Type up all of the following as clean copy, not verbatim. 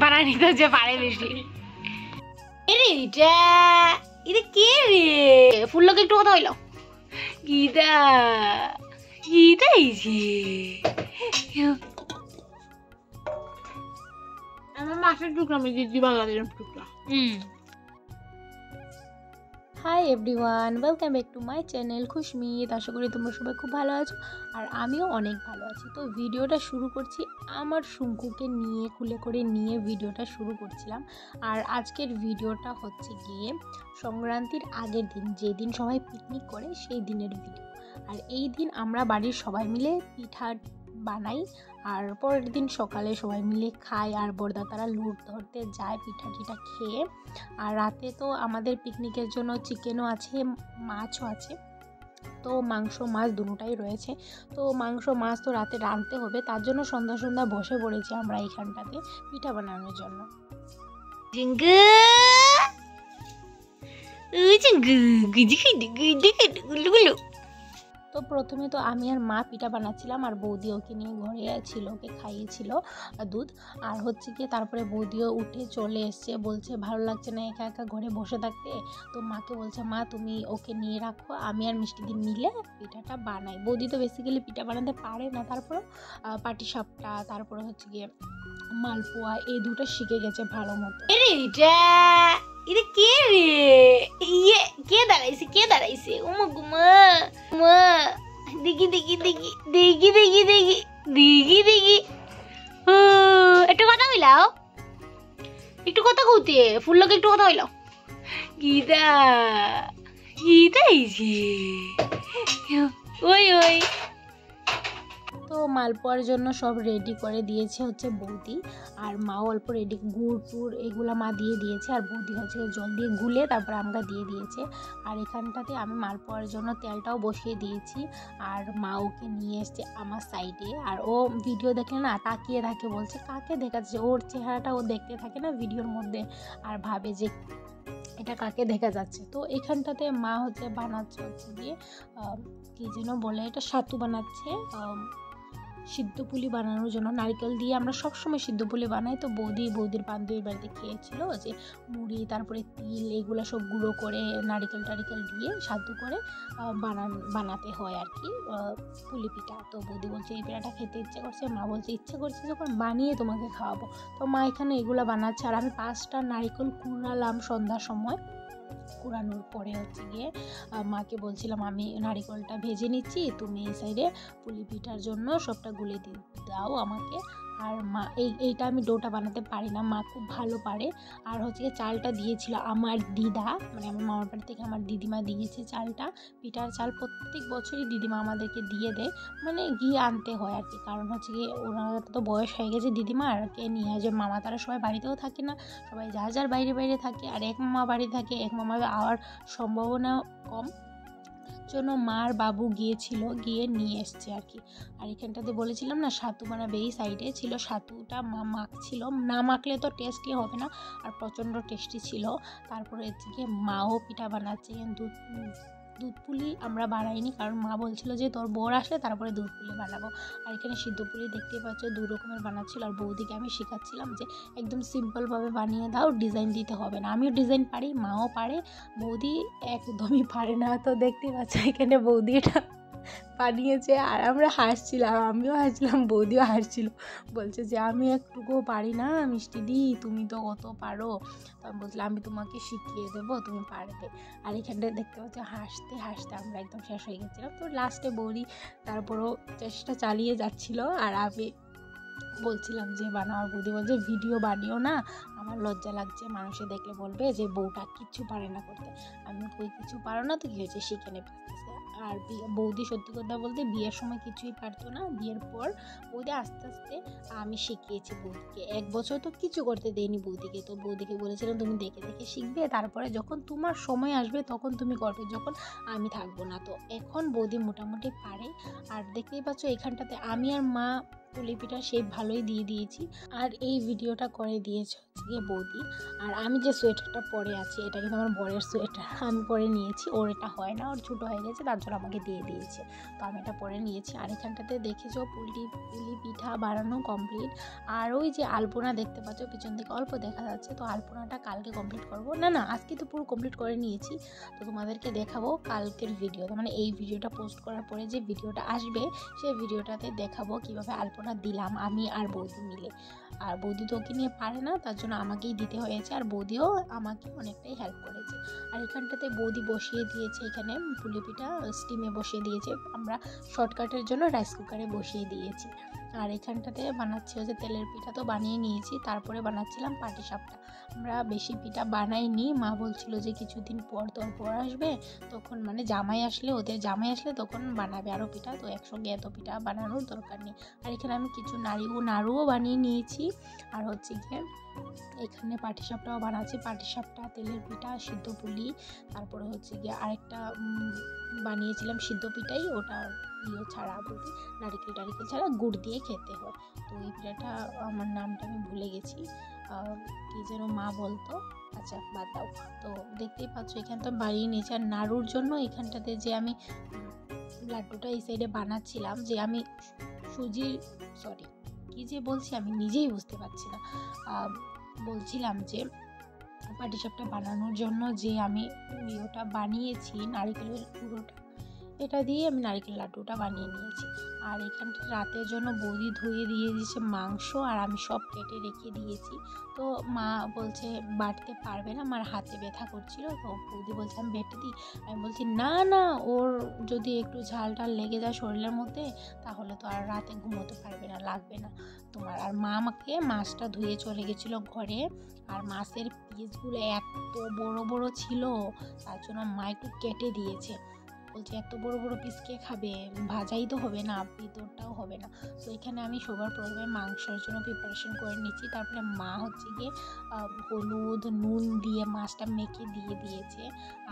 বানানি তো যে পারে বেশি। এরে এটা এটা কে রে? ফুল লোক একটু কথা হইল। গীতা গীতা এইছে আমার মাছের টুকরা, আমি দিদি বাংলাদেশের টুকরা। Hi everyone, welcome back to my channel Khushmit. আশা করি তোমরা সবাই খুব ভালো আছো আর আমিও অনেক ভালো আছি। তো ভিডিওটা শুরু করছি আমার শুঙ্কুকে নিয়ে, খুলে করে নিয়ে ভিডিওটা শুরু করছিলাম। আর আজকের ভিডিওটা হচ্ছে গিয়ে সংক্রান্তির আগের দিন, যেদিন সবাই পিকনিক করে সেই দিনের ভিডিও। আর এই দিন আমরা বাড়ির সবাই মিলে পিঠা বানাই আর পরের দিন সকালে সবাই মিলে খাই আর বড়দা তারা লুট ধরতে যায় পিঠা টিঠা খেয়ে। আর রাতে তো আমাদের পিকনিকের জন্য চিকেনও আছে, মাছও আছে, তো মাংস মাছ দুটোটাই রয়েছে। তো মাংস মাছ তো রাতে রাঁধতে হবে, তার জন্য সন্ধ্যা সন্ধ্যা বসে পড়েছি আমরা এইখানটাতে পিঠা বানানোর জন্য। তো প্রথমে তো আমি আর মা পিঠা বানাচ্ছিলাম আর বৌদি ওকে নিয়ে ঘরে ছিল, ওকে খাইয়েছিল দুধ। আর হচ্ছে কি তারপরে বৌদিও উঠে চলে এসছে, বলছে ভালো লাগছে না একা একা ঘরে বসে থাকতে। তো মাকে বলছে মা তুমি ওকে নিয়ে রাখো, আমি আর মিষ্টি দিন মিলে পিঠাটা বানাই। বৌদি তো বেসিক্যালি পিঠা বানাতে পারে না, তারপরে পাটিসাপটা, তারপরে হচ্ছে গিয়ে মালপোয়া, এই দুটো শিখে গেছে ভালো মতো। এটা কে রে? ইয়ে কে দাঁড়াইছে? উমা গুমা মা, দেখি একটু কথা হইলাও, একটু কথা কইতে ফুল লোক একটু কথা হইলাও। গীতা আইছে ওই ওই। তো মালপোয়ার জন্য সব রেডি করে দিয়েছে হচ্ছে বৌদি, আর মাও অল্প রেডি, গুড় টুড় এগুলো মা দিয়ে দিয়েছে আর বৌদি হচ্ছে জল দিয়ে গুলে তারপরে আমরা দিয়ে দিয়েছে। আর এখানটাতে আমি মালপোয়ার জন্য তেলটাও বসিয়ে দিয়েছি আর মা ওকে নিয়ে এসছে আমার সাইডে। আর ও ভিডিও দেখলে না তাকিয়ে থাকে, বলছে কাকে দেখাচ্ছে, ওর চেহারাটা ও দেখতে থাকে না ভিডিওর মধ্যে আর ভাবে যে এটা কাকে দেখা যাচ্ছে। তো এখানটাতে মা হচ্ছে বানাচ্ছে হচ্ছে গিয়ে কী যেন বলে, এটা সাতু বানাচ্ছে সিদ্ধ পুলি বানানোর জন্য। নারকেল দিয়ে আমরা সবসময় সিদ্ধ পুলি বানাই। তো বৌদির বান্ধবীর বাড়িতে খেয়েছিল যে মুড়ি তারপরে তিল এগুলো সব গুঁড়ো করে নারকেল দিয়ে সাদ্ধ করে বানাতে হয় আর কি পুলি পিঠা। তো বৌদি বলছে এই পিঠাটা খেতে ইচ্ছে করছে, মা বলছে ইচ্ছে করছে যখন বানিয়ে তোমাকে খাওয়াবো। তো মা এখানে এগুলো বানাচ্ছে আর আমি 5টা নারকেল কুড়ালাম সন্ধ্যার সময়। কুড়ানোর পরে হচ্ছে গিয়ে মাকে বলছিলাম আমি নারিকেলটা ভেজে নিচ্ছি, তুমি এই সাইডে পুলি পিঠার জন্য সবটা গুলে দাও আমাকে। আর মা এইটা আমি ডোটা বানাতে পারি না, মা খুব ভালো পারে। আর হচ্ছে গিয়ে চালটা দিয়েছিল আমার দিদা, মানে আমার মামার বাড়ি থেকে আমার দিদিমা দিয়েছে চালটা, পিঠার চাল প্রত্যেক বছরই দিদিমা আমাদেরকে দিয়ে দেয়, মানে গিয়ে আনতে হয় আর কি। কারণ হচ্ছে গিয়ে ওনার তো বয়স হয়ে গেছে দিদিমা, আর কে নিয়ে আসবে, মামা তারা সবাই বাড়িতেও থাকে না, সবাই যার বাইরে থাকে। আর এক মামা বাড়ি থাকে, এক মামা আওয়ার সম্ভাবনা কম, জন্য মার বাবু গিয়ে নিয়ে এসছে আর কি। আর এখানটাতে বলেছিলাম না সাতু বানাবে, এই সাইডে ছিল সাতুটা, মা মাখছিল, না মাখলে তো টেস্টি হবে না, আর প্রচণ্ড টেস্টি ছিল। তারপরে হচ্ছে মাও পিঠা বানাচ্ছে, দুধ পুলি আমরা বানাইনি, কারণ মা বলছিল যে তোর বর আসলে তারপরে দুধ পুলি বানাবো। আর এখানে সিদ্ধ পুলি দেখতে পাচ্ছ 2 রকমের বানাচ্ছিল, আর বৌদিকে আমি শেখাচ্ছিলাম যে একদম সিম্পলভাবে বানিয়ে দাও, ডিজাইন দিতে হবে না। আমিও ডিজাইন পারি, মাও পারে, বৌদি একদমই পারে না। তো দেখতে পাচ্ছ এখানে বৌদি এটা বানিয়েছে আর আমরা হাসছিলাম, আমিও হাসছিলাম, বৌদিও হাসছিল, বলছে যে আমি একটুকুও পারি না মিষ্টি দি, তুমি তো কত পারো। তো আমি বলছিলাম আমি তোমাকে শিখিয়ে দেবো, তুমি পারবে। আর এখানটায় দেখতে পাচ্ছি হাসতে হাসতে আমরা একদম শেষ হয়ে গেছিলাম। তো লাস্টে বৌদি তারপরও চেষ্টা চালিয়ে যাচ্ছিল আর আমি বলছিলাম যে বানাওয়ার। বৌদি বলছে ভিডিও বানিও না, আমার লজ্জা লাগছে, মানুষে দেখলে বলবে যে বউটা কিচ্ছু পারে না করতে। আমি কই কিছু পারো না, তো কী হয়েছে শিখে নেবে। আর বৌদি সত্যি কথা বলতে বিয়ের সময় কিছুই পারতো না, বিয়ের পর বৌদি আস্তে আস্তে আমি শিখিয়েছি বৌদিকে। 1 বছর তো কিছু করতে দেয়নি বৌদিকে। তো বৌদিকে বলেছিলাম তুমি দেখে শিখবে, তারপরে যখন তোমার সময় আসবে তখন তুমি করবে, যখন আমি থাকবো না। তো এখন বৌদি মোটামুটি পারে। আর দেখতেই পাচ্ছ এখানটাতে আমি আর মা পুলি পিঠার শেপ ভালোই দিয়ে দিয়েছি। আর এই ভিডিওটা করে দিয়েছে হচ্ছে গিয়ে বৌদি। আর আমি যে সোয়েটারটা পরে আছি এটা কিন্তু আমার বরের সোয়েটার, আমি পরে নিয়েছি। ওর এটা হয় না, ওর ছোটো হয়ে গেছে, তার জন্য আমাকে দিয়ে দিয়েছে, তো আমি এটা পরে নিয়েছি। আর এখানটাতে দেখেছো পুলি পিঠা বানানো কমপ্লিট। আর ওই যে আলপনা দেখতে পাচ্ছ পিছন থেকে অল্প দেখা যাচ্ছে, তো আলপনাটা কালকে কমপ্লিট করবো, না আজকে তো পুরো কমপ্লিট করে নিয়েছি। তো তোমাদেরকে দেখাবো কালকের ভিডিওতে, মানে এই ভিডিওটা পোস্ট করার পরে যে ভিডিওটা আসবে সেই ভিডিওটাতে দেখাবো কিভাবে আলপনা দিলাম আমি আর বৌদি মিলে। আর বৌদি তো ওকে নিয়ে পারে না, তার জন্য আমাকেই দিতে হয়েছে, আর বৌদিও আমাকে অনেকটাই হেল্প করেছে। আর এখানটাতে বৌদি বসিয়ে দিয়েছে, এখানে পুলি পিঠা স্টিমে বসিয়ে দিয়েছে, আমরা শর্টকাটের জন্য রাইস কুকারে বসিয়ে দিয়েছি। আর এখানটাতে বানাচ্ছি হচ্ছে তেলের পিঠা, তো বানিয়ে নিয়েছি, তারপরে বানাচ্ছিলাম পাটিসাপটা। আমরা বেশি পিঠা বানাইনি, মা বলছিল যে কিছুদিন পর তোর পর আসবে, তখন মানে জামাই আসলে, ওদের জামাই আসলে তখন বানাবে আরও পিঠা, তো একসঙ্গে এত পিঠা বানানোর দরকার নেই। আর এখানে আমি কিছু নাড়ুও বানিয়ে নিয়েছি। আর হচ্ছে গিয়ে এখানে পাটিসাপটাও বানাচ্ছি, পাটিসাপটা, তেলের পিঠা, সিদ্ধ পুলি, তারপরে হচ্ছে গিয়ে আরেকটা বানিয়েছিলাম সিদ্ধ পিঠাই, ওটা ছাড়া বলতে নারিকেল ছাড়া গুড় দিয়ে খেতে হয়। তো এই পিঠাটা আমার নামটা আমি ভুলে গেছি, কি যেন মা বলতো, আচ্ছা বাদ দাও। তো দেখতেই পাচ্ছ এখানে তো বাড়িয়ে নিয়েছি। আর নাড়ুর জন্য এখানটাতে যে আমি লাড্ডুটা এই সাইডে বানাচ্ছিলাম, যে আমি কি যে বলছি আমি নিজেই বুঝতে পারছি না। বলছিলাম যে পাটিসাপটা বানানোর জন্য যে আমি ওটা বানিয়েছি নারিকেলের পুরোটা, এটা দিয়ে আমি নারিকেল লাড্ডুটা বানিয়ে নিয়েছি। আর এখানটা রাতের জন্য বৌদি ধুয়ে দিয়ে দিয়েছে মাংস, আর আমি সব কেটে রেখে দিয়েছি। তো মা বলছে বাটতে পারবে না, আমার হাতে ব্যথা করছিল, তো বৌদি বলছে আমি বেটে দিই। আমি বলছি না, ওর যদি একটু ঝাল টাল লেগে যায় শরীরের মধ্যে তাহলে তো আর রাতে ঘুমোতে পারবে না, লাগবে না তোমার। আর মা আমাকে মাছটা ধুয়ে চলে গেছিলো ঘরে, আর মাছের পিসগুলো এত বড় ছিল, তার জন্য মা একটু কেটে দিয়েছে। বলছে এত বড় পিস কে খাবে, ভাজাই তো হবে না, ভিতরটাও হবে না। তো এখানে আমি সবার প্রথমে মাংসের জন্য প্রিপারেশন করে নিচ্ছি, তারপরে মা হচ্ছে গিয়ে হলুদ নুন দিয়ে মাছটা মেখে দিয়ে দিয়েছে।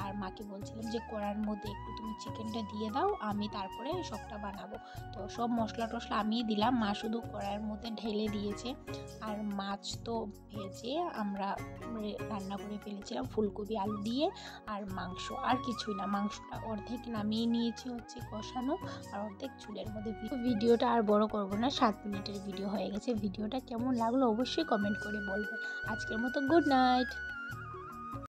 আর মাকে বলছিলাম যে কড়ার মধ্যে একটু তুমি চিকেনটা দিয়ে দাও, আমি তারপরে সবটা বানাবো। তো সব মশলা টশলা আমি দিলাম, মা শুধু কড়াইয়ের মধ্যে ঢেলে দিয়েছে। আর মাছ তো ভেজে আমরা রান্না করে ফেলেছিলাম ফুলকপি আলু দিয়ে, আর মাংস আর কিছুই না, মাংসটা অর্ধেক নামিয়ে নিয়েছি হচ্ছে কষানো, আর অর্ধেক চুলের মধ্যে। ভিডিওটা আর বড় করব না, 7 মিনিটের ভিডিও হয়ে গেছে। ভিডিওটা কেমন লাগলো অবশ্যই কমেন্ট করে বলবে। আজকের মতো গুড নাইট।